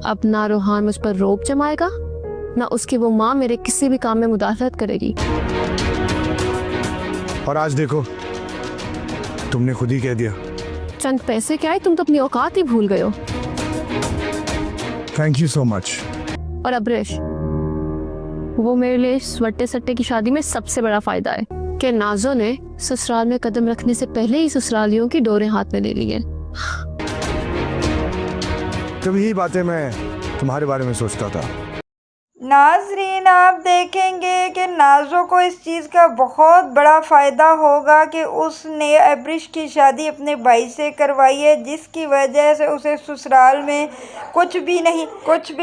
اب نہ روحان مجھ پر روب جمائے گا نہ اس کی وہ ماں میرے کسی بھی کام میں مداخلت کرے گی۔ اور آج دیکھو تم نے خود ہی کہہ دیا۔ چند پیسے کیا ہے، تم تو اپنی اوقات ہی بھول گئے ہو۔ تھینک یو سو مچ۔ اور ابریش، وہ میرے لیے اس وٹے سٹے کی شادی میں سب سے بڑا فائدہ ہے کہ نازو نے سسرال میں قدم رکھنے سے پہلے ہی سسرالیوں کی ڈوریں ہاتھ میں لے لی ہیں۔ جب یہی باتیں میں تمہارے بارے میں سوچتا تھا۔ ناظرین، آپ دیکھیں گے کہ نازو کو اس چیز کا بہت بڑا فائدہ ہوگا کہ اس نے ابریش کی شادی اپنے بھائی سے کروائی ہے، جس کی وجہ سے اسے سسرال میں کچھ بھی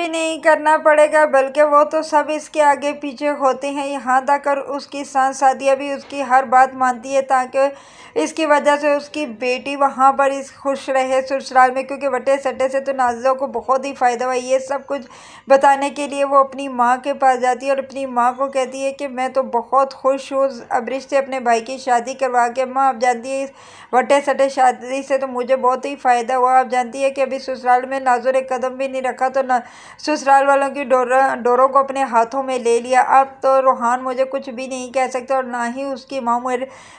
نہیں کرنا پڑے گا، بلکہ وہ تو سب اس کے آگے پیچھے ہوتے ہیں۔ یہاں تک اس کی سانس سادیہ بھی اس کی ہر بات مانتی ہے تاکہ اس کی وجہ سے اس کی بیٹی وہاں پر خوش رہے سسرال میں، کیونکہ وٹے سٹے سے تو نازو کو بہت ہی فائدہ ہوا۔ یہ سب کچھ بتانے کے لیے وہ اپنی ماں کے پاس جاتی ہے اور اپنی ماں کو کہتی ہے کہ میں تو بہت خوش ہوں ابریش سے اپنے بھائی کی شادی کروا کے۔ ماں آپ جانتی ہے اس وٹے سٹے شادی سے تو مجھے بہت ہی فائدہ ہوا۔ آپ جانتی ہے کہ ابھی سسرال میں نازو نے قدم بھی نہیں رکھا تو سسرال والوں کی ڈوروں کو اپنے ہاتھوں میں لے لیا۔ اب تو روحان مجھے کچھ بھی نہیں کہہ سکتے اور نہ ہی اس کی ماں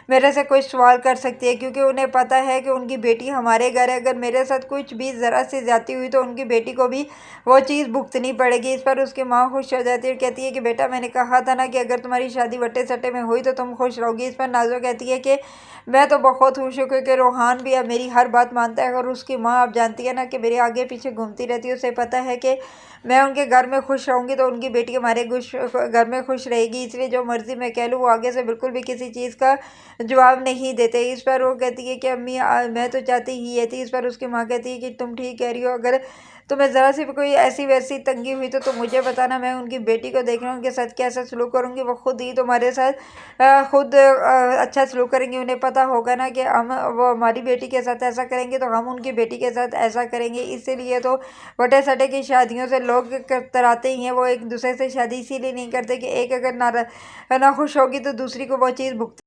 میرے سے کوئی سوال کر سکتی ہے، کیونکہ انہیں پتہ ہے کہ ان کی بیٹی ہمارے گھر ہے۔ اگر میرے ساتھ کچھ بھی ذرا سی زیادتی ہوئی تو ان کی بیٹی کو بھی وہ چیز بھگتنی پڑے گی۔ اس پر اس کی ماں خوش ہو جاتی ہے اور کہتی ہے کہ بیٹا میں نے کہا تھا نا کہ اگر تمہاری شادی وٹے سٹے میں ہوئی تو تم خوش رہو گی۔ اس پر نازو کہتی ہے کہ میں تو بہت خوش ہوں کیونکہ روحان بھی اب میری ہر بات مانتا ہے، اور اس کی ماں آپ جانتی ہے نا کہ میرے آگے پیچھے گھومتی رہتی ہے۔ اسے پتہ ہے کہ میں ان کے گھر میں خوش رہوں گی تو ان کی بیٹی ہمارے گھر میں خوش رہے گی، اس لیے جو مرضی میں کہہ لوں وہ آگے سے بالکل بھی کسی چیز کا جواب نہیں دیتے۔ اس پر وہ کہتی ہے کہ امی میں تو چاہتی ہی یہ تھی۔ اس پر اس کی ماں کہتی ہے کہ تم ٹھیک کہہ رہی ہو، اگر تمہیں ذرا سی بھی کوئی ایسی ویسی تنگی ہوئی تو تم مجھے بتانا، میں ان کی بیٹی کو دیکھ رہا ہوں ان کے ساتھ کیسا سلوک کروں گی، وہ خود ہی تمہارے ساتھ خود اچھا سلوک کریں گی۔ انہیں پتہ ہوگا نا کہ وہ ہماری بیٹی کے ساتھ ایسا کریں گے تو ہم ان کی بیٹی کے ساتھ ایسا کریں گے۔ اسی لیے تو وٹے سٹے کی شادیوں سے لوگ کتراتے ہی ہیں، وہ ایک دوسرے سے شادی اسی لیے نہیں کرتے کہ ایک اگر نہ خوش ہوگی تو دوسری کو وہ چیز